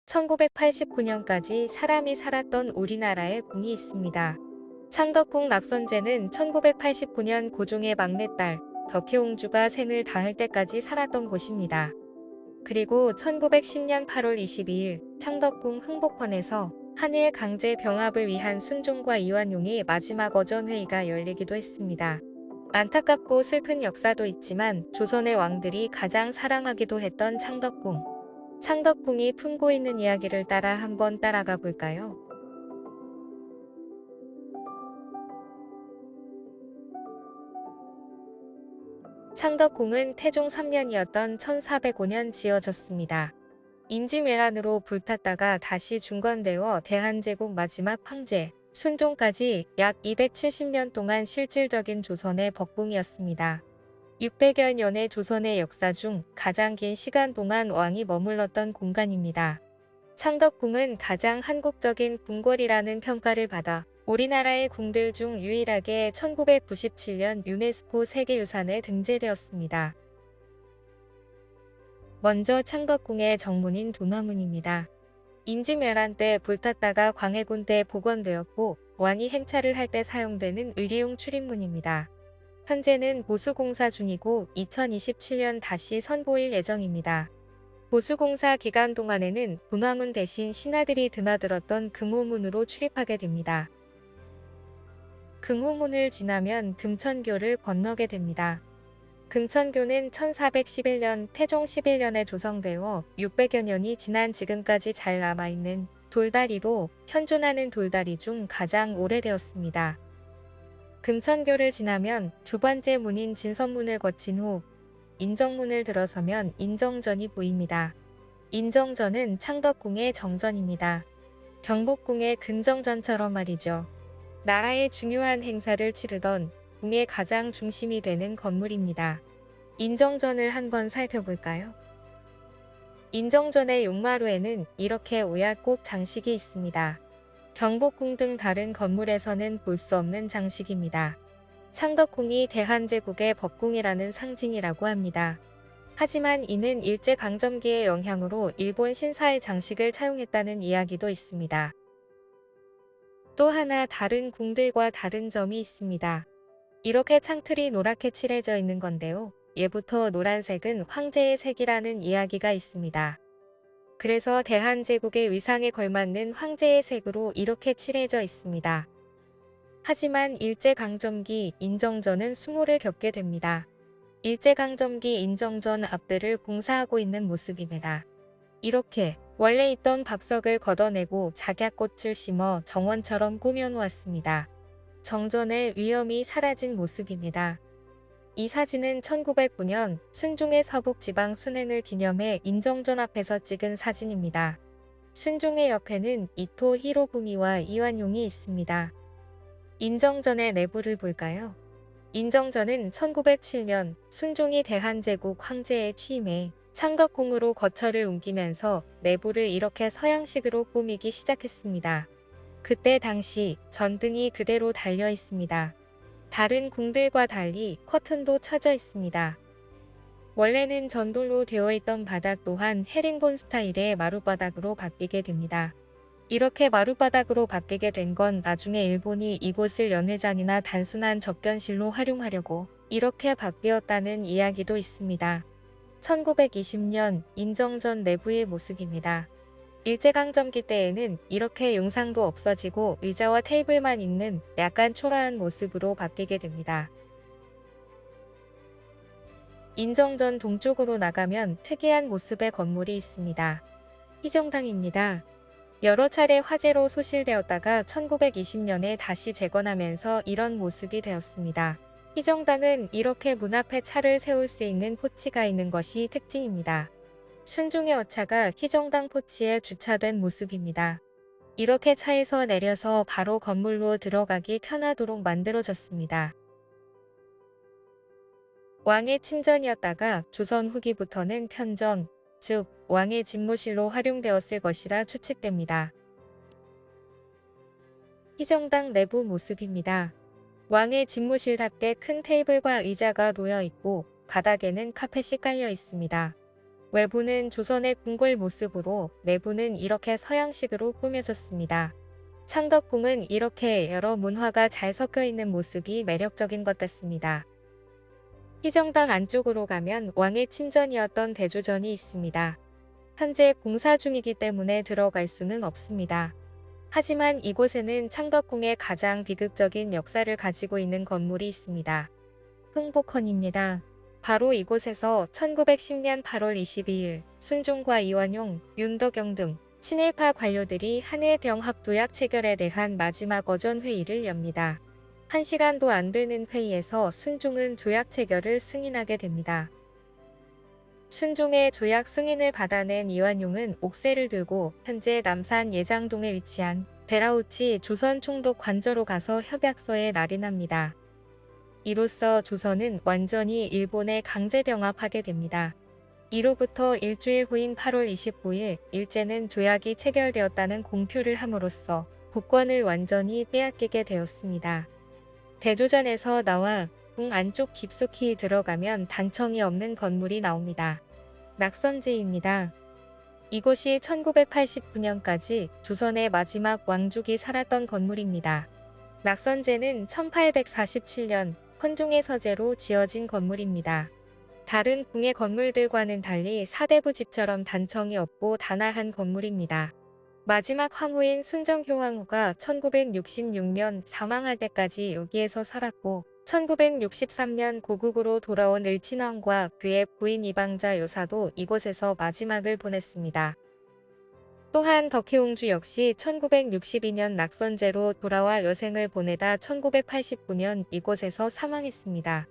1989년까지 사람이 살았던 우리나라의 궁이 있습니다. 창덕궁 낙선제는 1989년 고종의 막내딸 덕혜옹주가 생을 닿을 때까지 살았던 곳입니다. 그리고 1910년 8월 22일 창덕궁 흥복헌에서 한일 강제 병합을 위한 순종과 이완용의 마지막 어전회의가 열리기도 했습니다. 안타깝고 슬픈 역사도 있지만 조선의 왕들이 가장 사랑하기도 했던 창덕궁. 창덕궁이 품고 있는 이야기를 따라 한번 따라가 볼까요? 창덕궁은 태종 3년이었던 1405년 지어졌습니다. 임진왜란으로 불탔다가 다시 중건되어 대한제국 마지막 황제 순종까지 약 270년 동안 실질적인 조선의 법궁이었습니다. 600여 년의 조선의 역사 중 가장 긴 시간 동안 왕이 머물렀던 공간입니다. 창덕궁은 가장 한국적인 궁궐이라는 평가를 받아 우리나라의 궁들 중 유일하게 1997년 유네스코 세계유산에 등재되었습니다. 먼저 창덕궁의 정문인 도마문입니다. 임진왜란 때 불탔다가 광해군 때 복원되었고 왕이 행차를 할 때 사용되는 의리용 출입문입니다. 현재는 보수공사 중이고 2027년 다시 선보일 예정입니다. 보수공사 기간 동안에는 도마문 대신 신하들이 드나들었던 금호문으로 출입하게 됩니다. 금호문을 지나면 금천교를 건너게 됩니다. 금천교는 1411년 태종 11년에 조성되어 600여 년이 지난 지금까지 잘 남아있는 돌다리로 현존하는 돌다리 중 가장 오래되었습니다. 금천교를 지나면 두 번째 문인 진선문을 거친 후 인정문을 들어서면 인정전이 보입니다. 인정전은 창덕궁의 정전입니다. 경복궁의 근정전처럼 말이죠. 나라의 중요한 행사를 치르던 궁의 가장 중심이 되는 건물입니다. 인정전을 한번 살펴볼까요? 인정전의 용마루에는 이렇게 오얏곡 장식이 있습니다. 경복궁 등 다른 건물에서는 볼 수 없는 장식입니다. 창덕궁이 대한제국의 법궁이라는 상징이라고 합니다. 하지만 이는 일제강점기의 영향으로 일본 신사의 장식을 차용했다는 이야기도 있습니다. 또 하나 다른 궁들과 다른 점이 있습니다. 이렇게 창틀이 노랗게 칠해져 있는 건데요. 예부터 노란색은 황제의 색이라는 이야기가 있습니다. 그래서 대한제국의 위상에 걸맞는 황제의 색으로 이렇게 칠해져 있습니다. 하지만 일제강점기 인정전은 수모를 겪게 됩니다. 일제강점기 인정전 앞들을 공사하고 있는 모습입니다. 이렇게 원래 있던 밥석을 걷어내고 작약꽃을 심어 정원처럼 꾸며놓았습니다. 정전의 위험이 사라진 모습입니다. 이 사진은 1909년 순종의 서북지방 순행을 기념해 인정전 앞에서 찍은 사진입니다. 순종의 옆에는 이토 히로부미와 이완용이 있습니다. 인정전의 내부를 볼까요? 인정전은 1907년 순종이 대한제국 황제에 취임해 창덕궁으로 거처를 옮기면서 내부를 이렇게 서양식으로 꾸미기 시작했습니다. 그때 당시 전등이 그대로 달려 있습니다. 다른 궁들과 달리 커튼도 쳐져 있습니다. 원래는 전돌로 되어 있던 바닥 또한 헤링본 스타일의 마룻바닥으로 바뀌게 됩니다. 이렇게 마룻바닥으로 바뀌게 된 건 나중에 일본이 이곳을 연회장이나 단순한 접견실로 활용하려고 이렇게 바뀌었다는 이야기도 있습니다. 1920년 인정전 내부의 모습입니다. 일제강점기 때에는 이렇게 용상도 없어지고 의자와 테이블만 있는 약간 초라한 모습으로 바뀌게 됩니다. 인정전 동쪽으로 나가면 특이한 모습의 건물이 있습니다. 희정당입니다. 여러 차례 화재로 소실되었다가 1920년에 다시 재건하면서 이런 모습이 되었습니다. 희정당은 이렇게 문 앞에 차를 세울 수 있는 포치가 있는 것이 특징입니다. 순종의 어차가 희정당 포치에 주차된 모습입니다. 이렇게 차에서 내려서 바로 건물로 들어가기 편하도록 만들어졌습니다. 왕의 침전이었다가 조선 후기부터는 편전, 즉 왕의 집무실로 활용되었을 것이라 추측됩니다. 희정당 내부 모습입니다. 왕의 집무실답게 큰 테이블과 의자가 놓여 있고 바닥에는 카펫이 깔려 있습니다. 외부는 조선의 궁궐 모습으로 내부는 이렇게 서양식으로 꾸며졌습니다. 창덕궁은 이렇게 여러 문화가 잘 섞여 있는 모습이 매력적인 것 같습니다. 희정당 안쪽으로 가면 왕의 침전이었던 대조전이 있습니다. 현재 공사 중이기 때문에 들어갈 수는 없습니다. 하지만 이곳에는 창덕궁의 가장 비극적인 역사를 가지고 있는 건물이 있습니다. 흥복헌입니다. 바로 이곳에서 1910년 8월 22일 순종과 이완용, 윤덕영 등 친일파 관료들이 한일병합 도약 체결에 대한 마지막 어전 회의를 엽니다. 1시간도 안 되는 회의에서 순종은 조약 체결을 승인하게 됩니다. 순종의 조약 승인을 받아낸 이완용은 옥새를 들고 현재 남산 예장동에 위치한 데라우치 조선 총독 관저로 가서 협약서에 날인합니다. 이로써 조선은 완전히 일본에 강제병합하게 됩니다. 이로부터 일주일 후인 8월 29일 일제는 조약이 체결되었다는 공표를 함으로써 국권을 완전히 빼앗기게 되었습니다. 대조전에서 나와 궁 안쪽 깊숙이 들어가면 단청이 없는 건물이 나옵니다. 낙선제입니다. 이곳이 1989년까지 조선의 마지막 왕족이 살았던 건물입니다. 낙선제는 1847년 헌종의 서재로 지어진 건물입니다. 다른 궁의 건물들과는 달리 사대부 집처럼 단청이 없고 단아한 건물입니다. 마지막 황후인 순정효황후가 1966년 사망할 때까지 여기에서 살았고 1963년 고국으로 돌아온 을친왕과 그의 부인 이방자 여사도 이곳에서 마지막을 보냈습니다. 또한 덕혜옹주 역시 1962년 낙선제로 돌아와 여생을 보내다 1989년 이곳에서 사망했습니다.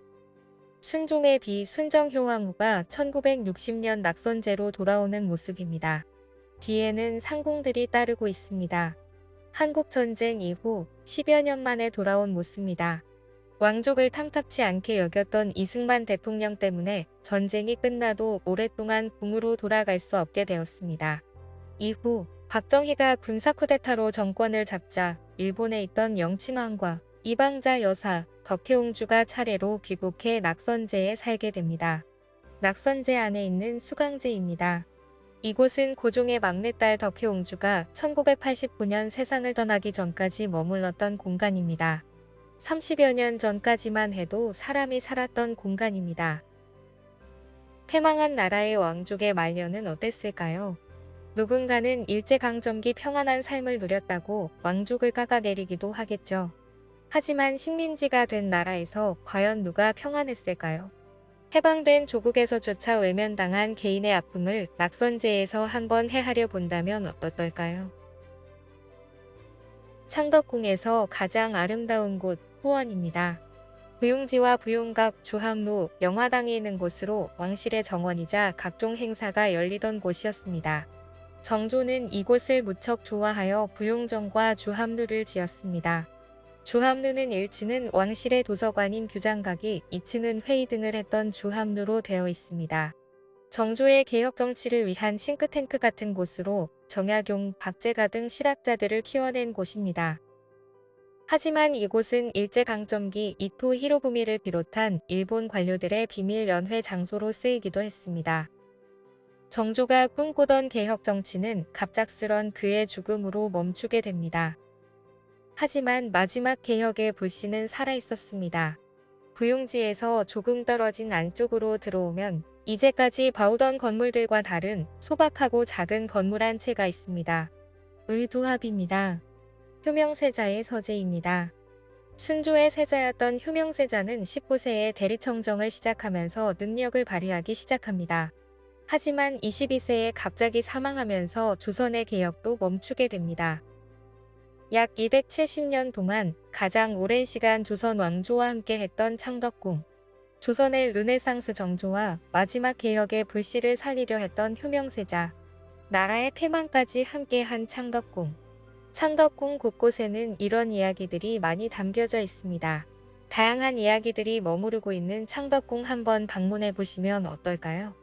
순종의 비 순정효황후가 1960년 낙선제로 돌아오는 모습입니다. 뒤에는 상궁들이 따르고 있습니다. 한국전쟁 이후 10여 년 만에 돌아온 모습입니다. 왕족을 탐탁치 않게 여겼던 이승만 대통령 때문에 전쟁이 끝나도 오랫동안 궁으로 돌아갈 수 없게 되었습니다. 이후 박정희가 군사 쿠데타로 정권을 잡자 일본에 있던 영친왕과 이방자 여사 덕혜옹주가 차례로 귀국해 낙선제에 살게 됩니다. 낙선제 안에 있는 수강제입니다. 이곳은 고종의 막내딸 덕혜옹주가 1989년 세상을 떠나기 전까지 머물렀던 공간입니다. 30여 년 전까지만 해도 사람이 살았던 공간입니다. 패망한 나라의 왕족의 말년은 어땠을까요? 누군가는 일제강점기 평안한 삶을 누렸다고 왕족을 깎아내리기도 하겠죠. 하지만 식민지가 된 나라에서 과연 누가 평안했을까요? 해방된 조국에서조차 외면당한 개인의 아픔을 낙선제에서 한번 헤아려 본다면 어떨까요? 창덕궁에서 가장 아름다운 곳 후원입니다. 부용지와 부용각, 주함루, 영화당이 있는 곳으로 왕실의 정원이자 각종 행사가 열리던 곳이었습니다. 정조는 이곳을 무척 좋아하여 부용정과 주함루를 지었습니다. 주함루는 1층은 왕실의 도서관인 규장각이 2층은 회의 등을 했던 주함루로 되어 있습니다. 정조의 개혁 정치를 위한 싱크탱크 같은 곳으로 정약용, 박제가 등 실학자들을 키워낸 곳입니다. 하지만 이곳은 일제강점기 이토 히로부미를 비롯한 일본 관료들의 비밀 연회 장소로 쓰이기도 했습니다. 정조가 꿈꾸던 개혁 정치는 갑작스런 그의 죽음으로 멈추게 됩니다. 하지만 마지막 개혁의 불씨는 살아있었습니다. 부용지에서 조금 떨어진 안쪽으로 들어오면 이제까지 봐오던 건물들과 다른 소박하고 작은 건물 한 채가 있습니다. 의두합입니다. 효명세자의 서재입니다. 순조의 세자였던 효명세자는 19세에 대리청정을 시작하면서 능력을 발휘하기 시작합니다. 하지만 22세에 갑자기 사망하면서 조선의 개혁도 멈추게 됩니다. 약 270년 동안 가장 오랜 시간 조선 왕조와 함께 했던 창덕궁. 조선의 르네상스 정조와 마지막 개혁의 불씨를 살리려 했던 효명세자. 나라의 패망까지 함께한 창덕궁. 창덕궁 곳곳에는 이런 이야기들이 많이 담겨져 있습니다. 다양한 이야기들이 머무르고 있는 창덕궁 한번 방문해 보시면 어떨까요?